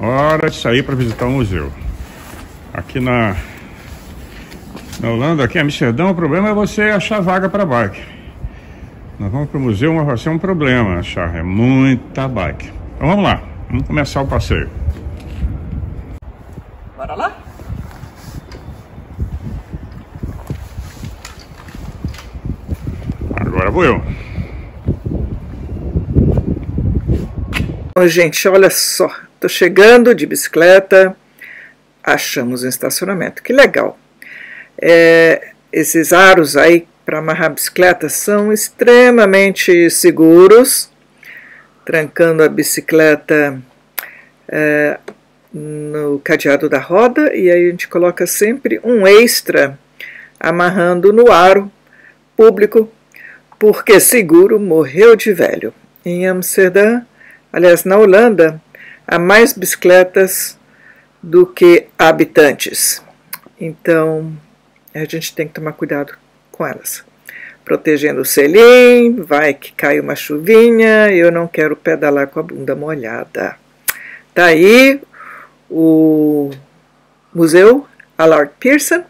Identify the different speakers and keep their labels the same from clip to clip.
Speaker 1: Hora de sair para visitar o museu. Aqui na Holanda, aqui em Amsterdã, o problema é você achar vaga para bike. Nós vamos para o museu, mas vai ser um problema achar, é muita bike. Então vamos lá, vamos começar o passeio.
Speaker 2: Bora lá?
Speaker 1: Agora vou eu.
Speaker 2: Bom, gente, olha só. Tô chegando de bicicleta. Achamos um estacionamento. Que legal. Esses aros aí para amarrar a bicicleta são extremamente seguros. Trancando a bicicleta no cadeado da roda. E aí a gente coloca sempre um extra amarrando no aro público. Porque seguro morreu de velho. Em Amsterdã, aliás, na Holanda, há mais bicicletas do que habitantes. Então, a gente tem que tomar cuidado com elas. Protegendo o selim, vai que cai uma chuvinha, eu não quero pedalar com a bunda molhada. Tá aí o Museu Allard Pearson,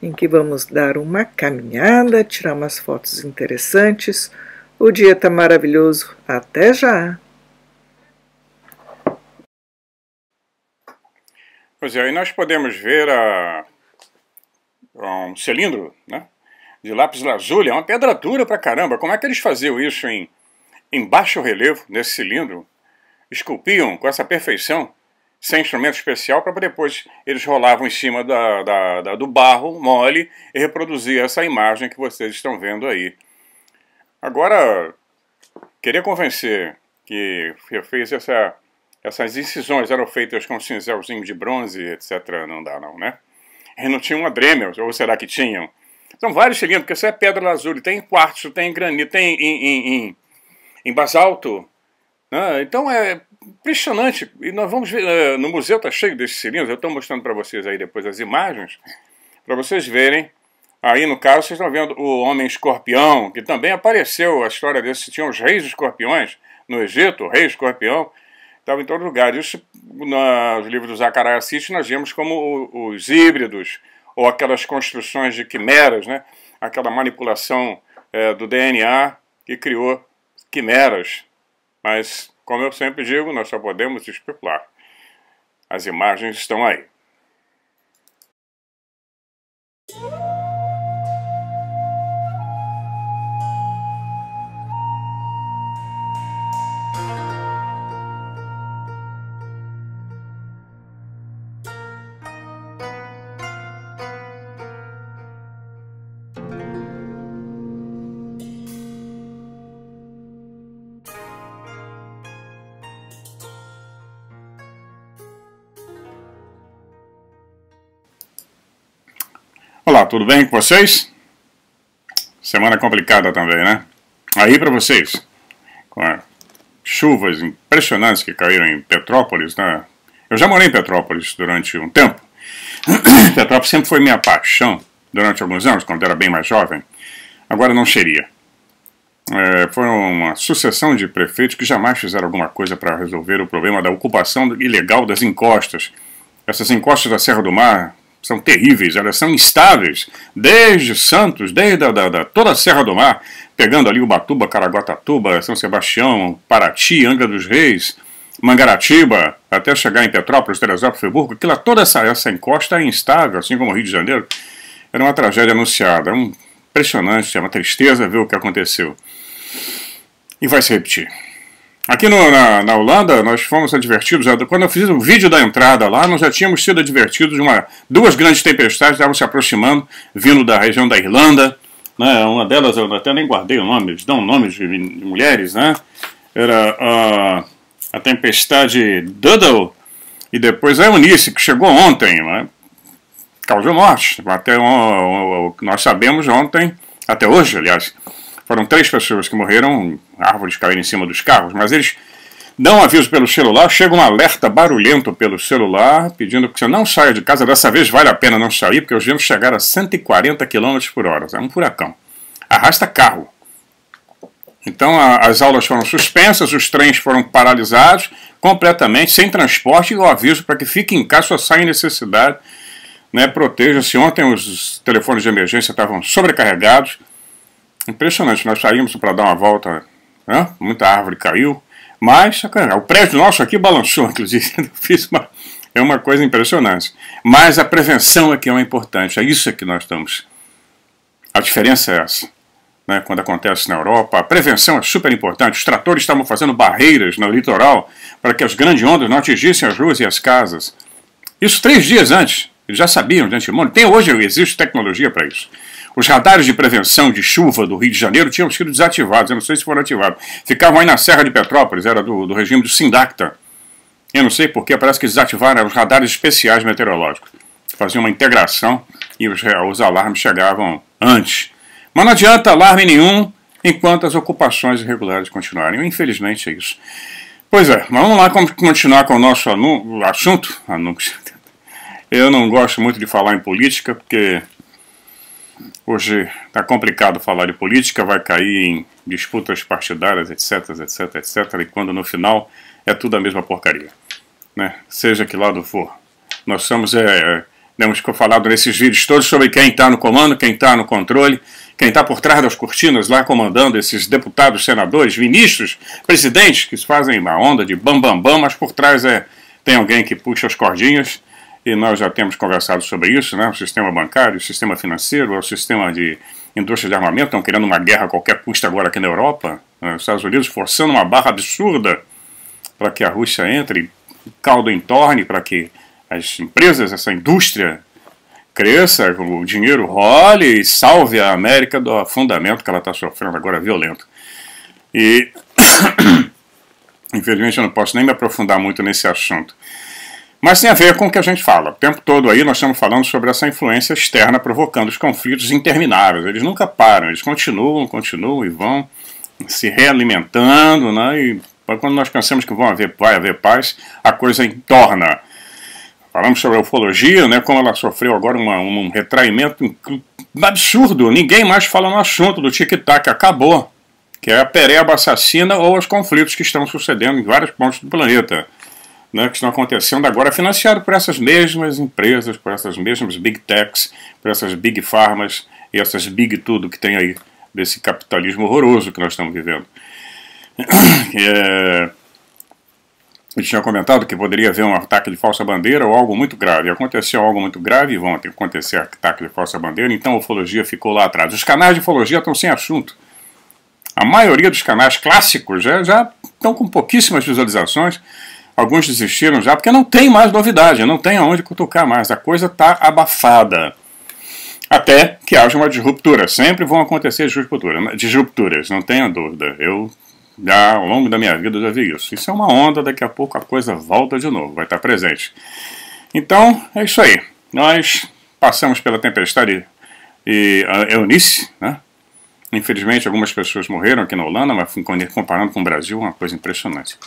Speaker 2: em que vamos dar uma caminhada, tirar umas fotos interessantes. O dia está maravilhoso. Até já!
Speaker 1: Pois é, aí nós podemos ver um cilindro, né, de lápis lazuli. É uma pedra dura pra caramba. Como é que eles faziam isso em baixo relevo, nesse cilindro? Esculpiam com essa perfeição, sem instrumento especial, para depois eles rolavam em cima do barro mole e reproduzir essa imagem que vocês estão vendo aí. Agora, queria convencer que fez essas incisões eram feitas com cinzelzinho de bronze, etc. Não dá não, né? E não tinha uma Dremel, ou será que tinham? São vários cilindros, porque isso é pedra lazuli, tem em quartzo, tem em granito, tem em basalto. Né? Então é impressionante. E nós vamos ver, no museu está cheio desses cilindros, eu estou mostrando para vocês aí depois as imagens, para vocês verem. Aí no caso vocês estão vendo o homem escorpião, que também apareceu a história desse, tinham os reis escorpiões no Egito, o rei escorpião. Estava em todo lugar. Isso, nos livros do Zachariah Sitchin, nós vemos como os híbridos, ou aquelas construções de quimeras, né? Aquela manipulação do DNA que criou quimeras. Mas, como eu sempre digo, nós só podemos especular. As imagens estão aí. Olá, tudo bem com vocês? Semana complicada também, né? Aí para vocês, com as chuvas impressionantes que caíram em Petrópolis, né? Eu já morei em Petrópolis durante um tempo. Petrópolis sempre foi minha paixão durante alguns anos, quando era bem mais jovem. Agora não seria. Foi uma sucessão de prefeitos que jamais fizeram alguma coisa para resolver o problema da ocupação ilegal das encostas. Essas encostas da Serra do Mar são terríveis, elas são instáveis, desde Santos, desde toda a Serra do Mar, pegando ali Ubatuba, Caraguatatuba, São Sebastião, Paraty, Angra dos Reis, Mangaratiba, até chegar em Petrópolis, Teresópolis, Friburgo, toda essa encosta é instável, assim como o Rio de Janeiro. Era uma tragédia anunciada, impressionante, é uma tristeza ver o que aconteceu. E vai se repetir. Aqui na Holanda, nós fomos advertidos, quando eu fiz o vídeo da entrada lá, nós já tínhamos sido advertidos de duas grandes tempestades estavam se aproximando, vindo da região da Irlanda, né? Uma delas, eu até nem guardei o nome, eles dão nomes de mulheres, né? Era a tempestade Duddle, e depois a Eunice, que chegou ontem, né? Causou morte, até nós sabemos ontem, até hoje, aliás. Foram 3 pessoas que morreram, árvores caíram em cima dos carros, mas eles dão um aviso pelo celular, chega um alerta barulhento pelo celular, pedindo que você não saia de casa. Dessa vez vale a pena não sair, porque os ventos chegaram a 140 km por hora. É um furacão. Arrasta carro. Então as aulas foram suspensas, os trens foram paralisados completamente, sem transporte, e o aviso para que fique em casa, só saia em necessidade, né, proteja-se. Ontem os telefones de emergência estavam sobrecarregados. Impressionante, nós saímos para dar uma volta, né, muita árvore caiu, mas o prédio nosso aqui balançou, inclusive. É uma coisa impressionante. Mas a prevenção é que é o importante, é isso que nós estamos. A diferença é essa. Né, quando acontece na Europa, a prevenção é super importante. Os tratores estavam fazendo barreiras no litoral para que as grandes ondas não atingissem as ruas e as casas. Isso 3 dias antes. Eles já sabiam de antemão. Hoje existe tecnologia para isso. Os radares de prevenção de chuva do Rio de Janeiro tinham sido desativados. Eu não sei se foram ativados. Ficavam aí na Serra de Petrópolis, era do regime do Sindacta. Eu não sei porquê, parece que desativaram os radares especiais meteorológicos. Faziam uma integração e os alarmes chegavam antes. Mas não adianta alarme nenhum enquanto as ocupações irregulares continuarem. Infelizmente é isso. Pois é, mas vamos lá continuar com o nosso assunto. Eu não gosto muito de falar em política, porque hoje está complicado falar de política, vai cair em disputas partidárias, etc, etc, etc, e quando no final é tudo a mesma porcaria, né? Seja que lado for. Nós temos falado nesses vídeos todos sobre quem está no comando, quem está no controle, quem está por trás das cortinas lá comandando esses deputados, senadores, ministros, presidentes, que fazem uma onda de bam, mas por trás tem alguém que puxa as cordinhas, e nós já temos conversado sobre isso, né? O sistema bancário, o sistema financeiro, o sistema de indústria de armamento, estão querendo uma guerra a qualquer custo agora aqui na Europa, né? Os Estados Unidos forçando uma barra absurda para que a Rússia entre, caldo entorne, para que as empresas, essa indústria cresça, o dinheiro role e salve a América do afundamento que ela está sofrendo agora violento. E, infelizmente, eu não posso nem me aprofundar muito nesse assunto. Mas tem a ver com o que a gente fala. O tempo todo aí nós estamos falando sobre essa influência externa provocando os conflitos intermináveis. Eles nunca param, eles continuam e vão se realimentando, né? E quando nós pensamos que vai haver paz, a coisa entorna. Falamos sobre a ufologia, né, como ela sofreu agora um retraimento absurdo. Ninguém mais fala no assunto do tic-tac, acabou. Que é a pereba assassina ou os conflitos que estão sucedendo em vários pontos do planeta, né, que estão acontecendo agora, financiado por essas mesmas empresas, por essas mesmas big techs, por essas big farmas e essas big tudo que tem aí desse capitalismo horroroso que nós estamos vivendo. Eu tinha comentado que poderia haver um ataque de falsa bandeira ou algo muito grave. Aconteceu algo muito grave e vão acontecer ataque de falsa bandeira, então a ufologia ficou lá atrás. Os canais de ufologia estão sem assunto. A maioria dos canais clássicos já estão com pouquíssimas visualizações. Alguns desistiram já porque não tem mais novidade, não tem aonde cutucar mais. A coisa está abafada. Até que haja uma disruptura. Sempre vão acontecer disrupturas, não tenha dúvida. Eu já, ao longo da minha vida, já vi isso. Isso é uma onda, daqui a pouco a coisa volta de novo, vai estar presente. Então, é isso aí. Nós passamos pela tempestade Eunice, né? Infelizmente, algumas pessoas morreram aqui na Holanda, mas comparando com o Brasil, uma coisa impressionante.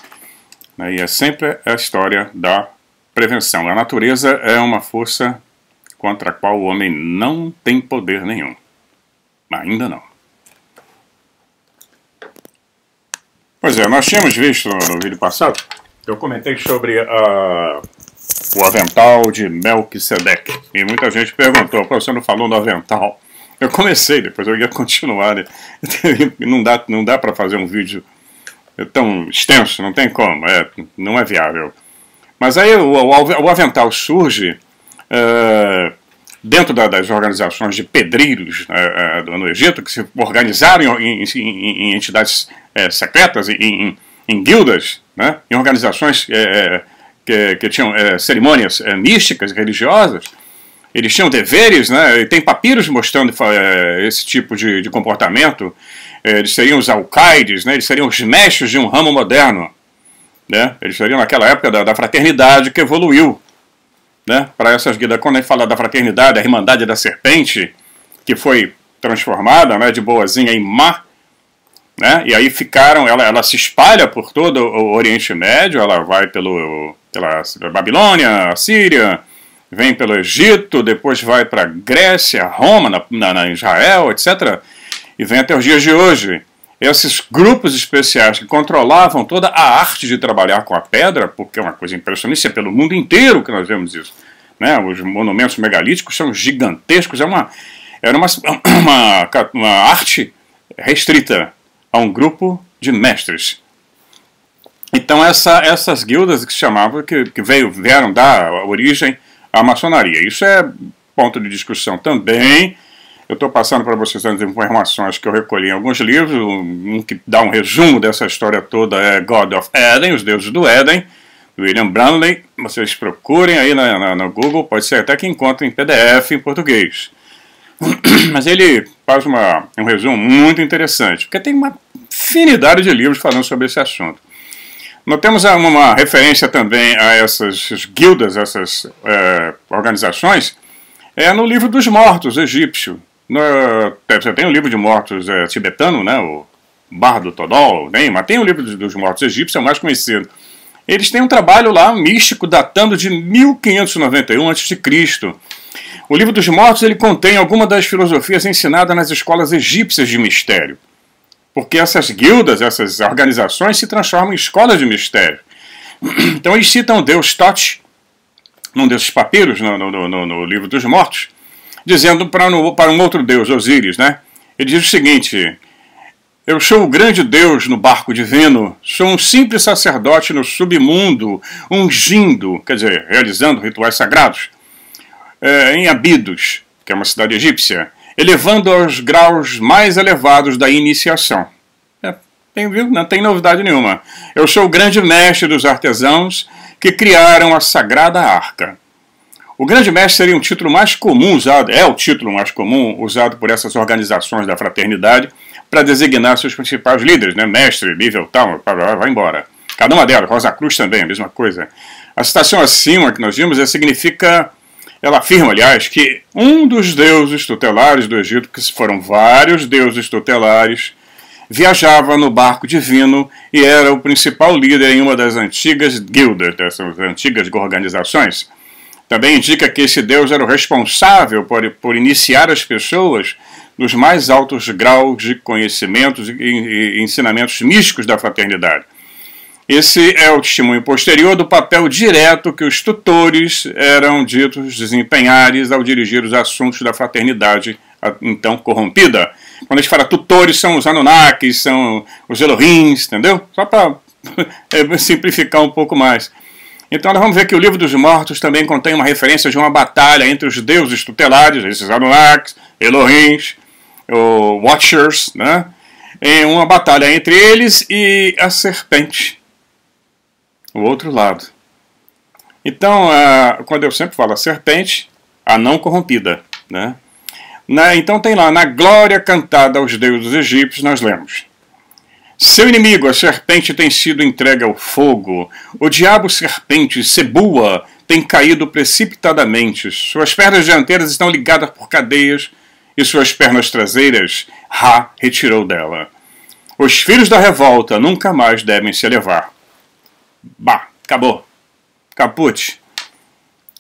Speaker 1: E é sempre a história da prevenção. A natureza é uma força contra a qual o homem não tem poder nenhum. Ainda não. Pois é, nós tínhamos visto no vídeo passado, eu comentei sobre o avental de Melquisedeque. E muita gente perguntou, você não falou do avental? Eu comecei, depois eu ia continuar. Né? Não dá para fazer um vídeo tão extenso, não tem como, não é viável. Mas aí o avental surge dentro das organizações de pedreiros no Egito, que se organizaram em entidades secretas, em guildas, né, em organizações que tinham cerimônias místicas e religiosas. Eles tinham deveres, né, e tem papiros mostrando esse tipo de comportamento. Eles seriam os alcaides, né, eles seriam os mestres de um ramo moderno. Né, eles seriam naquela época da fraternidade que evoluiu, né, para essas guildas. Quando a gente fala da fraternidade, a Irmandade da Serpente, que foi transformada, né, de boazinha em má, né, e aí ela se espalha por todo o Oriente Médio, ela vai pela Babilônia, a Síria, vem pelo Egito, depois vai para Grécia, Roma, na Israel, etc., e vem até os dias de hoje. esses grupos especiais que controlavam toda a arte de trabalhar com a pedra, porque é uma coisa impressionante, é pelo mundo inteiro que nós vemos isso. Né? Os monumentos megalíticos são gigantescos, era uma arte restrita a um grupo de mestres. Então essas guildas que se chamavam, que vieram dar origem à maçonaria. Isso é ponto de discussão também. Eu estou passando para vocês as informações que eu recolhi em alguns livros. Um que dá um resumo dessa história toda é God of Eden, Os Deuses do Éden, do William Branley. Vocês procurem aí no Google, pode ser até que encontrem em PDF em português. Mas ele faz um resumo muito interessante, porque tem uma infinidade de livros falando sobre esse assunto. Nós temos uma referência também a essas guildas, essas organizações, no livro dos mortos egípcio. Você tem o livro de mortos tibetano, né, o Bardo Todol, mas tem o livro dos mortos egípcios, é o mais conhecido. Eles têm um trabalho lá místico datando de 1591 a.C. O livro dos mortos ele contém alguma das filosofias ensinadas nas escolas egípcias de mistério. Porque essas guildas, essas organizações se transformam em escolas de mistério. Então eles citam o deus Thoth, num desses papiros, no livro dos mortos, dizendo para um outro deus, Osíris, né? Ele diz o seguinte: eu sou o grande deus no barco divino, sou um simples sacerdote no submundo, ungindo, quer dizer, realizando rituais sagrados, em Abidos, que é uma cidade egípcia, elevando aos graus mais elevados da iniciação. Não tem novidade nenhuma. Eu sou o grande mestre dos artesãos que criaram a sagrada arca. O grande mestre seria um título mais comum usado, é o título mais comum usado por essas organizações da fraternidade para designar seus principais líderes, né? Mestre, nível tal, vai embora. Cada uma delas, Rosa Cruz também, a mesma coisa. A citação acima que nós vimos significa, ela afirma, aliás, que um dos deuses tutelares do Egito, que foram vários deuses tutelares, viajava no barco divino e era o principal líder em uma das antigas guildas, dessas antigas organizações. Também indica que esse deus era o responsável por iniciar as pessoas nos mais altos graus de conhecimentos e ensinamentos místicos da fraternidade. Esse é o testemunho posterior do papel direto que os tutores eram ditos desempenhares ao dirigir os assuntos da fraternidade então corrompida. Quando a gente fala tutores, são os Anunnakis, são os Elohims, entendeu? Só para simplificar um pouco mais. Então nós vamos ver que o livro dos mortos também contém uma referência de uma batalha entre os deuses tutelares, esses Anunnakis, Elohims, Watchers, né? Em uma batalha entre eles e a serpente, o outro lado. Então, quando eu sempre falo a serpente, a não corrompida, né? Então tem lá, na glória cantada aos deuses egípcios, nós lemos: seu inimigo, a serpente, tem sido entregue ao fogo. O diabo serpente, Sebua, tem caído precipitadamente. Suas pernas dianteiras estão ligadas por cadeias e suas pernas traseiras, Ra retirou dela. Os filhos da revolta nunca mais devem se elevar. Bah, acabou. Caput.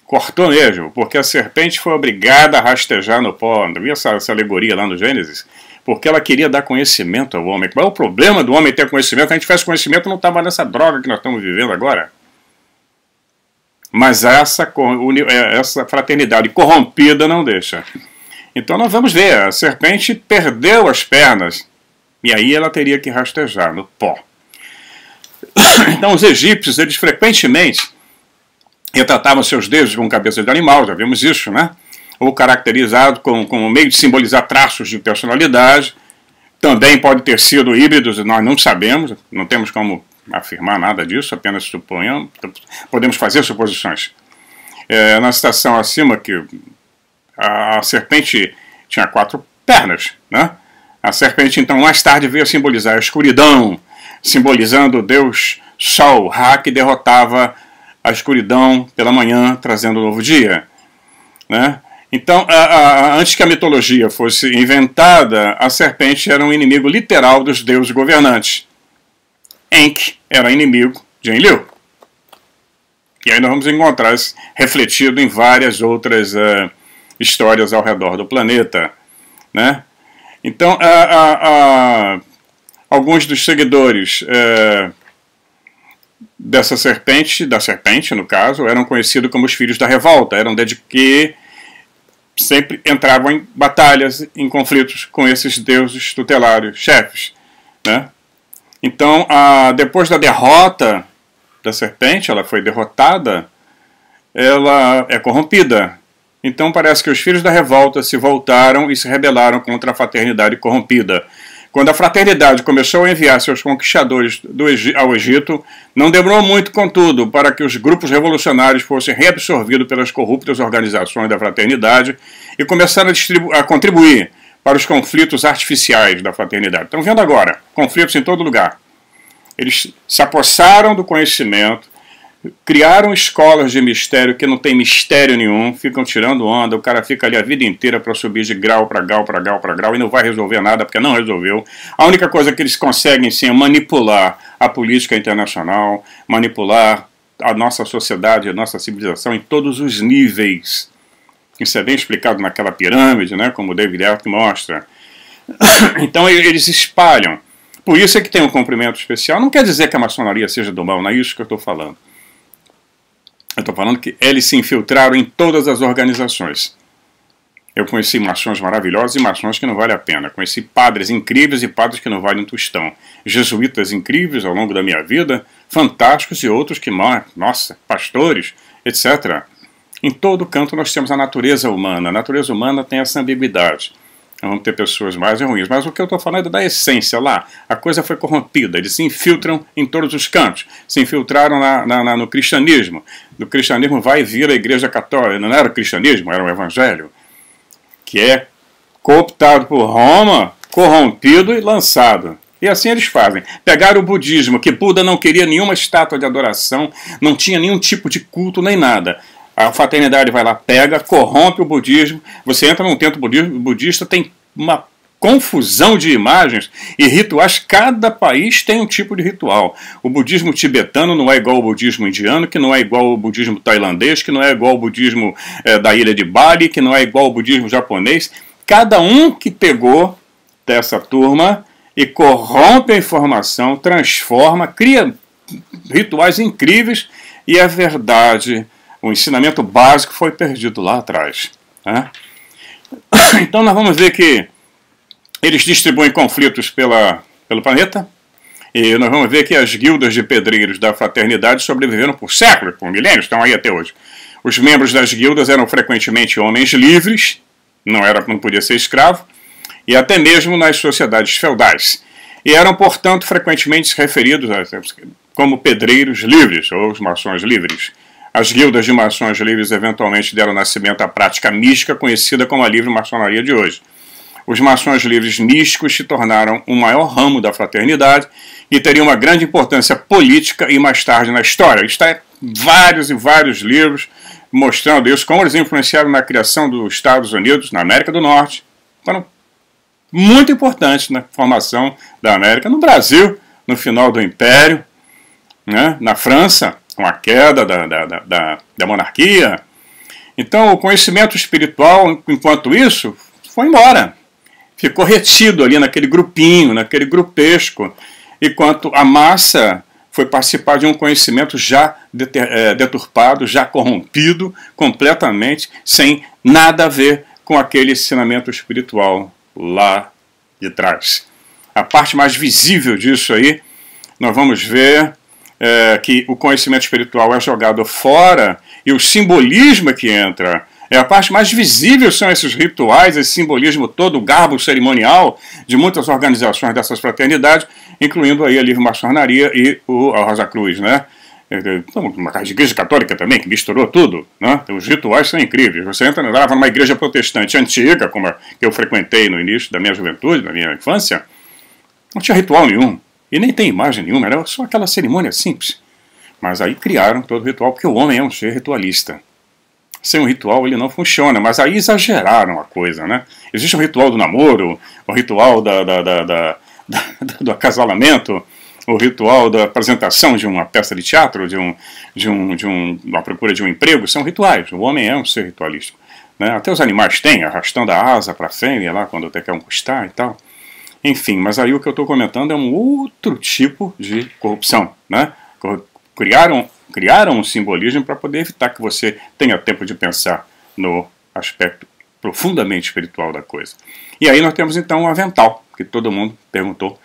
Speaker 1: Cortou mesmo, porque a serpente foi obrigada a rastejar no pó. Não havia essa alegoria lá no Gênesis? Porque ela queria dar conhecimento ao homem. Qual é o problema do homem ter conhecimento? Se a gente tivesse conhecimento, não estava nessa droga que nós estamos vivendo agora. Mas essa fraternidade corrompida não deixa. Então nós vamos ver, a serpente perdeu as pernas, e aí ela teria que rastejar no pó. Então os egípcios, eles frequentemente retratavam seus deuses com cabeça de animal, já vimos isso, né? Ou caracterizado com meio de simbolizar traços de personalidade. Também pode ter sido híbridos, nós não sabemos, não temos como afirmar nada disso, apenas suponhamos, podemos fazer suposições. Na citação acima, que a serpente tinha 4 pernas, né? A serpente, então, mais tarde veio a simbolizar a escuridão, simbolizando o deus Sol, Ra, que derrotava a escuridão pela manhã, trazendo um novo dia, né? Então, antes que a mitologia fosse inventada, a serpente era um inimigo literal dos deuses governantes. Enki era inimigo de Enlil. E aí nós vamos encontrar isso refletido em várias outras histórias ao redor do planeta, né? Então, alguns dos seguidores da serpente no caso, eram conhecidos como os filhos da revolta, eram de que sempre entravam em batalhas, em conflitos com esses deuses tutelários, chefes, né? Então, depois da derrota da serpente, ela foi derrotada, ela é corrompida. Então parece que os filhos da revolta se voltaram e se rebelaram contra a fraternidade corrompida. Quando a fraternidade começou a enviar seus conquistadores ao Egito, não demorou muito, contudo, para que os grupos revolucionários fossem reabsorvidos pelas corruptas organizações da fraternidade e começaram a contribuir para os conflitos artificiais da fraternidade. Estão vendo agora, conflitos em todo lugar. Eles se apossaram do conhecimento, criaram escolas de mistério que não tem mistério nenhum, ficam tirando onda, o cara fica ali a vida inteira para subir de grau para grau, para grau, para grau, e não vai resolver nada porque não resolveu. A única coisa que eles conseguem sim é manipular a política internacional, manipular a nossa sociedade, a nossa civilização em todos os níveis. Isso é bem explicado naquela pirâmide, né, como o David Icke mostra. Então eles espalham. Por isso é que tem um cumprimento especial. Não quer dizer que a maçonaria seja do mal, não é isso que eu estou falando. Eu estou falando que eles se infiltraram em todas as organizações. Eu conheci maçons maravilhosos e maçons que não valem a pena. Conheci padres incríveis e padres que não valem um tostão. Jesuítas incríveis ao longo da minha vida, fantásticos, e outros que, nossa, pastores, etc. Em todo canto nós temos a natureza humana. A natureza humana tem essa ambiguidade. Vamos ter pessoas mais e ruins. Mas o que eu estou falando é da essência lá. A coisa foi corrompida. Eles se infiltram em todos os cantos. Se infiltraram no cristianismo. Do cristianismo vai vir a igreja católica. Não era o cristianismo, era o evangelho. Que é cooptado por Roma, corrompido e lançado. E assim eles fazem. Pegaram o budismo, que Buda não queria nenhuma estátua de adoração, não tinha nenhum tipo de culto nem nada. A fraternidade vai lá, pega, corrompe o budismo. Você entra num templo budista, tem uma confusão de imagens e rituais. Cada país tem um tipo de ritual. O budismo tibetano não é igual ao budismo indiano, que não é igual ao budismo tailandês, que não é igual ao budismo da ilha de Bali, que não é igual ao budismo japonês. Cada um que pegou dessa turma e corrompe a informação, transforma, cria rituais incríveis, e a verdade, o ensinamento básico foi perdido lá atrás, né? Então nós vamos ver que eles distribuem conflitos pelo planeta, e nós vamos ver que as guildas de pedreiros da fraternidade sobreviveram por séculos, por milênios, estão aí até hoje. Os membros das guildas eram frequentemente homens livres, não podia ser escravo, e até mesmo nas sociedades feudais. E eram, portanto, frequentemente referidos como pedreiros livres, ou os maçons livres. As guildas de maçons livres eventualmente deram nascimento à prática mística conhecida como a livre maçonaria de hoje. Os maçons livres místicos se tornaram o maior ramo da fraternidade e teriam uma grande importância política e mais tarde na história. Está vários e vários livros mostrando isso, como eles influenciaram na criação dos Estados Unidos, na América do Norte. Foram muito importantes na formação da América, no Brasil, no final do Império, né, na França, com a queda da monarquia. Então o conhecimento espiritual, enquanto isso, foi embora. Ficou retido ali naquele grupinho, naquele grupesco, enquanto a massa foi participar de um conhecimento já deturpado, já corrompido, completamente, sem nada a ver com aquele ensinamento espiritual lá de trás. A parte mais visível disso aí, nós vamos ver que o conhecimento espiritual é jogado fora e o simbolismo que entra. A parte mais visível são esses rituais, esse simbolismo todo, o garbo cerimonial de muitas organizações dessas fraternidades, incluindo aí a Livre Maçonaria e a Rosa Cruz, né? Uma igreja católica também, que misturou tudo, né? Os rituais são incríveis. Você entra numa igreja protestante antiga, como a que eu frequentei no início da minha juventude, da minha infância, não tinha ritual nenhum. E nem tem imagem nenhuma, era só aquela cerimônia simples. Mas aí criaram todo o ritual, porque o homem é um ser ritualista. Sem um ritual ele não funciona, mas aí exageraram a coisa, né? Existe o ritual do namoro, o ritual do acasalamento, o ritual da apresentação de uma peça de teatro, uma procura de um emprego, são rituais. O homem é um ser ritualístico, né? Até os animais têm, arrastando a asa para a fêmea lá quando até quer conquistar e tal. Enfim, mas aí o que eu estou comentando é um outro tipo de corrupção, né? Criaram um simbolismo para poder evitar que você tenha tempo de pensar no aspecto profundamente espiritual da coisa. E aí nós temos então um avental, que todo mundo perguntou.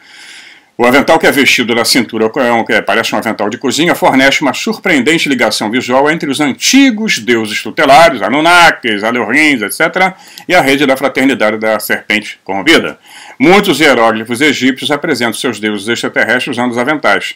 Speaker 1: O avental, que é vestido da cintura, que parece um avental de cozinha, fornece uma surpreendente ligação visual entre os antigos deuses tutelares, Anunnakis, Alorins, etc., e a rede da fraternidade da serpente corrompida. Muitos hieróglifos egípcios apresentam seus deuses extraterrestres usando os aventais.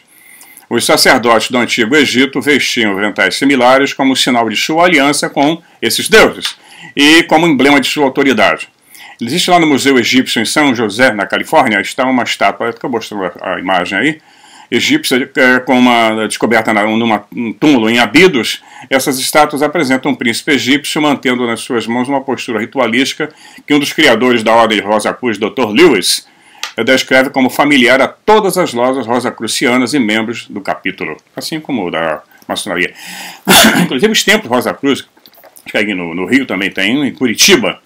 Speaker 1: Os sacerdotes do Antigo Egito vestiam aventais similares como sinal de sua aliança com esses deuses e como emblema de sua autoridade. Existe lá no Museu Egípcio em São José, na Califórnia, está uma estátua, que eu mostrei a imagem aí, egípcia, com uma descoberta num túmulo em Abidos. Essas estátuas apresentam um príncipe egípcio mantendo nas suas mãos uma postura ritualística que um dos criadores da Ordem Rosacruz, Dr. Lewis, descreve como familiar a todas as lojas rosacrucianas e membros do capítulo, assim como o da maçonaria. Inclusive os templos Rosacruz, acho que aí no Rio também tem um, em Curitiba.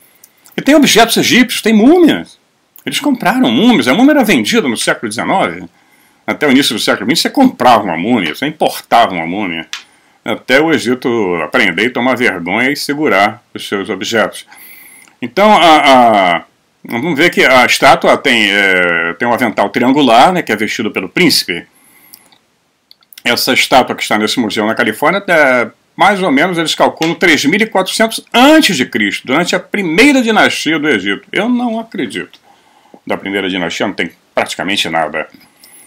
Speaker 1: E tem objetos egípcios, tem múmias. Eles compraram múmias. A múmia era vendida no século XIX. Até o início do século XX, você comprava uma múmia, você importava uma múmia. Até o Egito aprender e tomar vergonha e segurar os seus objetos. Então, vamos ver que a estátua tem um avental triangular, né, que é vestido pelo príncipe. Essa estátua que está nesse museu na Califórnia, mais ou menos eles calculam 3.400 a.C., durante a primeira dinastia do Egito. Eu não acredito. Da primeira dinastia não tem praticamente nada.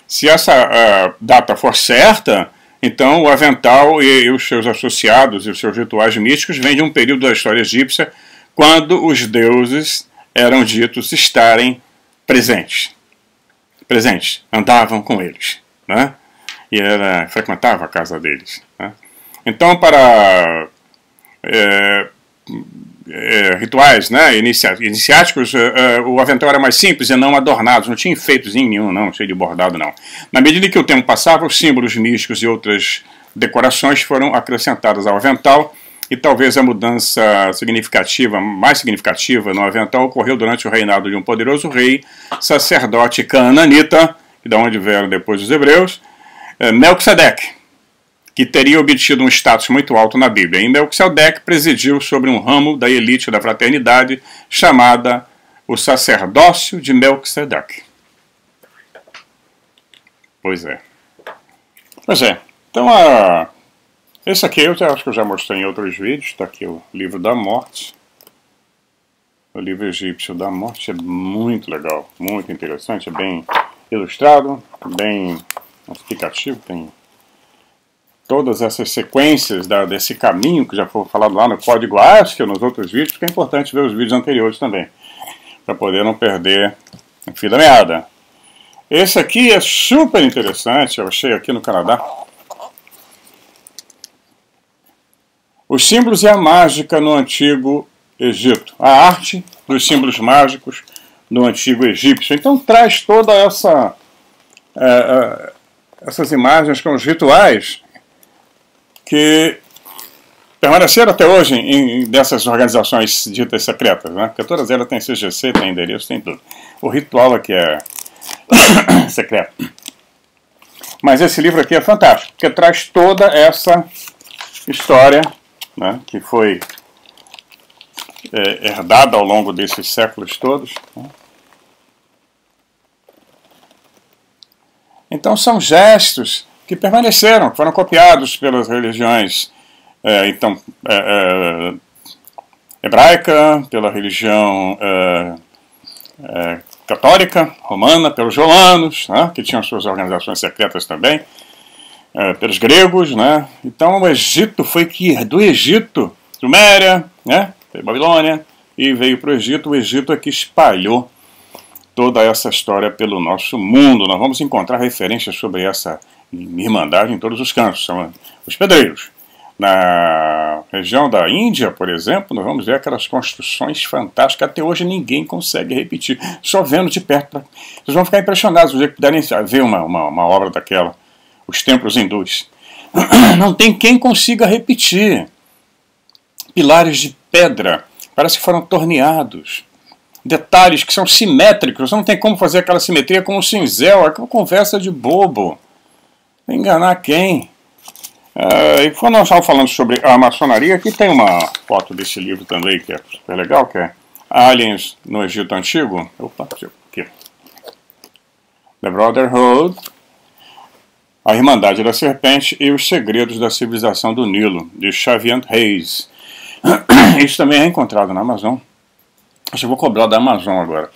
Speaker 1: Se essa data for certa, então o avental e os seus associados e os seus rituais místicos vêm de um período da história egípcia quando os deuses eram ditos estarem presentes. Andavam com eles, né? E frequentava a casa deles, né? Então, para rituais, né, iniciáticos, o avental era mais simples e não adornado, não tinha enfeitozinho nenhum, não, cheio de bordado, não. Na medida que o tempo passava, os símbolos místicos e outras decorações foram acrescentadas ao avental, e talvez a mudança mais significativa no avental ocorreu durante o reinado de um poderoso rei, sacerdote canaanita, de onde vieram depois os hebreus, Melquisedeque, que teria obtido um status muito alto na Bíblia. E Melquisedeque presidiu sobre um ramo da elite da fraternidade chamada o sacerdócio de Melquisedeque. Pois é. Então, esse aqui eu acho que eu já mostrei em outros vídeos. Está aqui o livro da morte. O livro egípcio da morte é muito legal, muito interessante, é bem ilustrado, bem explicativo, tem todas essas sequências desse caminho que já foi falado lá no Código ASCII, nos outros vídeos, que é importante ver os vídeos anteriores também, para poder não perder o fio da meada. Esse aqui é super interessante, eu achei aqui no Canadá. Os símbolos e a mágica no Antigo Egito. A arte dos símbolos mágicos no Antigo Egípcio. Então traz toda essas imagens com os rituais que permaneceram até hoje dessas organizações ditas secretas, né? Porque todas elas têm CGC, têm endereço, tem tudo. O ritual aqui é secreto. Mas esse livro aqui é fantástico, porque traz toda essa história, né, que foi herdada ao longo desses séculos todos, né? Então são gestos que permaneceram, que foram copiados pelas religiões hebraica, pela religião católica, romana, pelos romanos, né, que tinham suas organizações secretas também, pelos gregos, né. Então o Egito foi que do Egito, Suméria, né, Babilônia, e veio para o Egito é que espalhou toda essa história pelo nosso mundo. Nós vamos encontrar referências sobre essa irmandade em todos os cantos, são os pedreiros. Na região da Índia, por exemplo, nós vamos ver aquelas construções fantásticas que até hoje ninguém consegue repetir, só vendo de perto. Vocês vão ficar impressionados se puderem ver uma obra daquela, os templos hindus. Não tem quem consiga repetir. Pilares de pedra, parece que foram torneados. detalhes que são simétricos, não tem como fazer aquela simetria com o cinzel, aquela conversa de bobo. Enganar quem? E quando nós estávamos falando sobre a maçonaria, aqui tem uma foto desse livro também, que é super legal, que é Aliens no Egito Antigo. Opa, aqui. The Brotherhood, A Irmandade da Serpente e os Segredos da Civilização do Nilo, de Xavier Hayes. Isso também é encontrado na Amazon. Acho que eu vou cobrar da Amazon agora.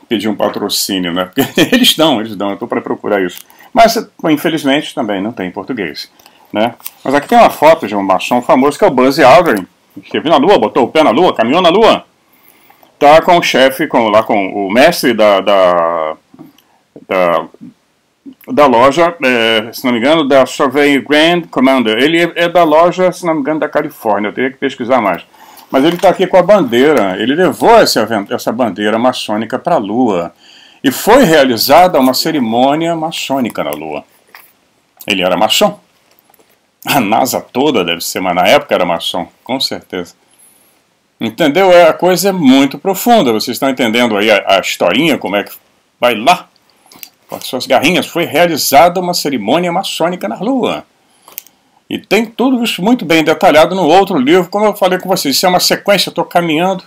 Speaker 1: Pedir um patrocínio, né? Porque eles dão, eu estou para procurar isso. Mas, infelizmente, também não tem em português, né? Mas aqui tem uma foto de um maçom famoso que é o Buzz Aldrin, que esteve na Lua, botou o pé na Lua, caminhou na Lua. Tá com o chefe, com o mestre da loja, se não me engano, da Survey Grand Commander. Ele é da loja, se não me engano, da Califórnia. Eu teria que pesquisar mais. Mas ele está aqui com a bandeira. Ele levou essa bandeira maçônica para a Lua. E foi realizada uma cerimônia maçônica na Lua. Ele era maçom. A NASA toda deve ser, mas na época era maçom, com certeza. Entendeu? A coisa é muito profunda. Vocês estão entendendo aí a historinha, como é que vai lá? Com as suas garrinhas, foi realizada uma cerimônia maçônica na Lua. E tem tudo isso muito bem detalhado no outro livro, como eu falei com vocês. Isso é uma sequência, eu estou caminhando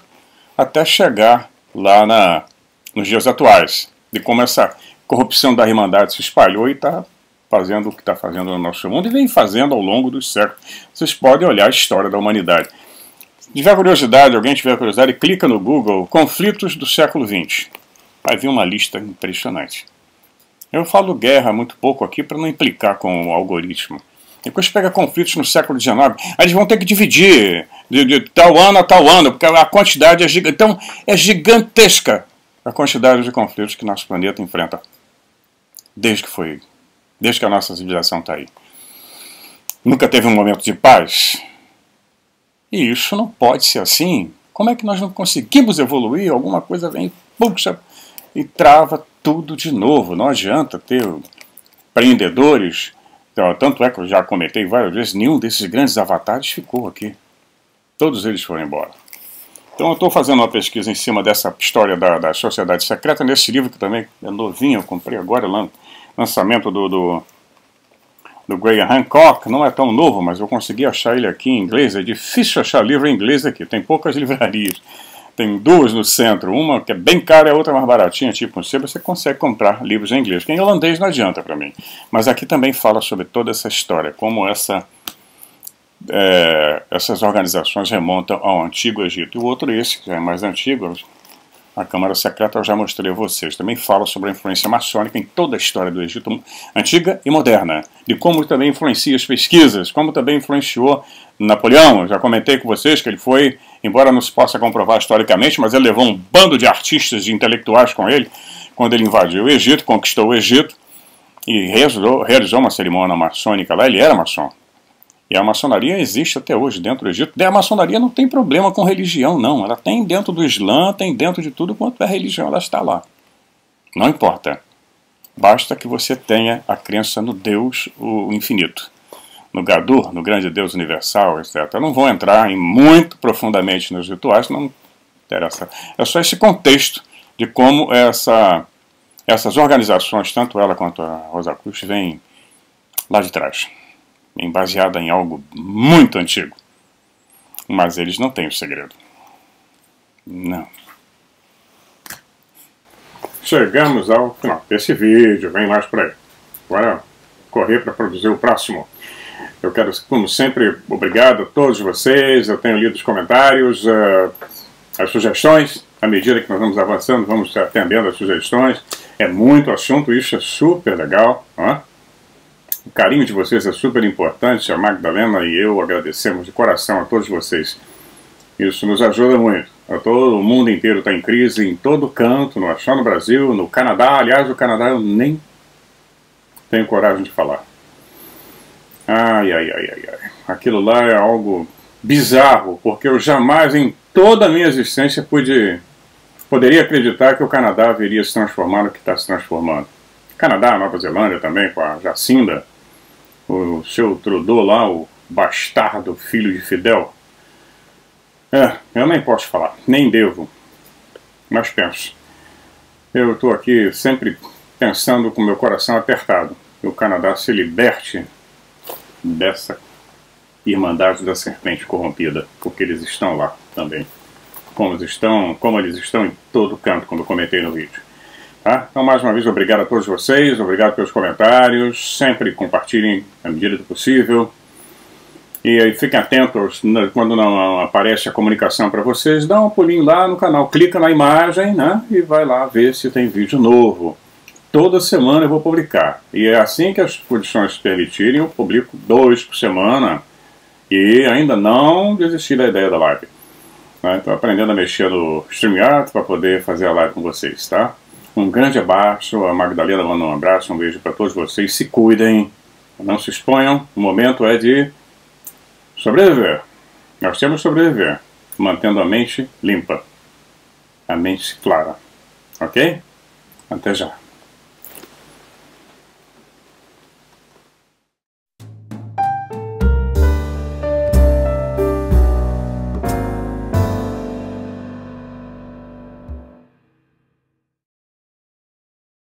Speaker 1: até chegar lá nos dias atuais, de como essa corrupção da Irmandade se espalhou e está fazendo o que está fazendo no nosso mundo e vem fazendo ao longo dos séculos. Vocês podem olhar a história da humanidade. Se tiver curiosidade, alguém tiver curiosidade, clica no Google, conflitos do século XX. Vai vir uma lista impressionante. Eu falo guerra muito pouco aqui para não implicar com o algoritmo. Depois pega conflitos no século XIX, aí eles vão ter que dividir de tal ano a tal ano, porque a quantidade é gigantesca. Então, é gigantesca a quantidade de conflitos que nosso planeta enfrenta. Desde que a nossa civilização está aí. Nunca teve um momento de paz. E isso não pode ser assim. Como é que nós não conseguimos evoluir? Alguma coisa vem, puxa, e trava tudo de novo. Não adianta ter empreendedores. Tanto é que eu já comentei várias vezes, nenhum desses grandes avatares ficou aqui. Todos eles foram embora. Então eu estou fazendo uma pesquisa em cima dessa história da sociedade secreta, nesse livro que também é novinho, eu comprei agora, lançamento do Graham Hancock, não é tão novo, mas eu consegui achar ele aqui em inglês. É difícil achar livro em inglês aqui, tem poucas livrarias. Tem duas no centro, uma que é bem cara e a outra mais baratinha, tipo no sebo, você consegue comprar livros em inglês. Porque em holandês não adianta para mim. Mas aqui também fala sobre toda essa história, como essas organizações remontam ao Antigo Egito. E o outro, esse, que já é mais antigo, a Câmara Secreta, eu já mostrei a vocês. Também fala sobre a influência maçônica em toda a história do Egito, antiga e moderna. De como também influencia as pesquisas, como também influenciou Napoleão. Eu já comentei com vocês que ele foi, embora não se possa comprovar historicamente, mas ele levou um bando de artistas e intelectuais com ele, quando ele invadiu o Egito, conquistou o Egito, e realizou uma cerimônia maçônica lá. Ele era maçom. E a maçonaria existe até hoje dentro do Egito. E a maçonaria não tem problema com religião, não. Ela tem dentro do Islã, tem dentro de tudo quanto é religião, ela está lá. Não importa. Basta que você tenha a crença no Deus, o infinito. No Gadur, no grande Deus universal, etc. Eu não vou entrar muito profundamente nos rituais, não interessa. É só esse contexto de como essas organizações, tanto ela quanto a Rosa Cruz, vêm lá de trás. Baseada em algo muito antigo. Mas eles não têm o segredo. Não. Chegamos ao final desse vídeo. Vem mais por aí. Agora correr para produzir o próximo. Eu quero, como sempre, obrigado a todos vocês. Eu tenho lido os comentários, as sugestões. À medida que nós vamos avançando, vamos atendendo as sugestões. É muito assunto, isso é super legal. O carinho de vocês é super importante. A Magdalena e eu agradecemos de coração a todos vocês. Isso nos ajuda muito. Todo o mundo inteiro está em crise, em todo canto, só no Brasil, no Canadá. Aliás, o Canadá eu nem tenho coragem de falar. Ai. Aquilo lá é algo bizarro, porque eu jamais em toda a minha existência poderia acreditar que o Canadá viria se transformar no que está se transformando. Canadá, Nova Zelândia também, com a Jacinda, o seu Trudeau lá, o bastardo filho de Fidel. Eu nem posso falar, nem devo. mas penso. Eu estou aqui sempre pensando com meu coração apertado que o Canadá se liberte dessa Irmandade da Serpente Corrompida, porque eles estão lá também, como eles estão em todo canto, como eu comentei no vídeo. Tá? Então, mais uma vez, obrigado a todos vocês, obrigado pelos comentários, sempre compartilhem à medida do possível. E aí fiquem atentos, quando não aparece a comunicação para vocês, dá um pulinho lá no canal, clica na imagem, né, e vai lá ver se tem vídeo novo. Toda semana eu vou publicar, e é assim que as condições permitirem, eu publico 2 por semana, e ainda não desisti da ideia da live. Estou aprendendo a mexer no StreamYard para poder fazer a live com vocês, tá? Um grande abraço, a Magdalena manda um abraço, um beijo para todos vocês, se cuidem, não se exponham, o momento é de sobreviver. Nós temos que sobreviver, mantendo a mente limpa, a mente clara, ok? Até já.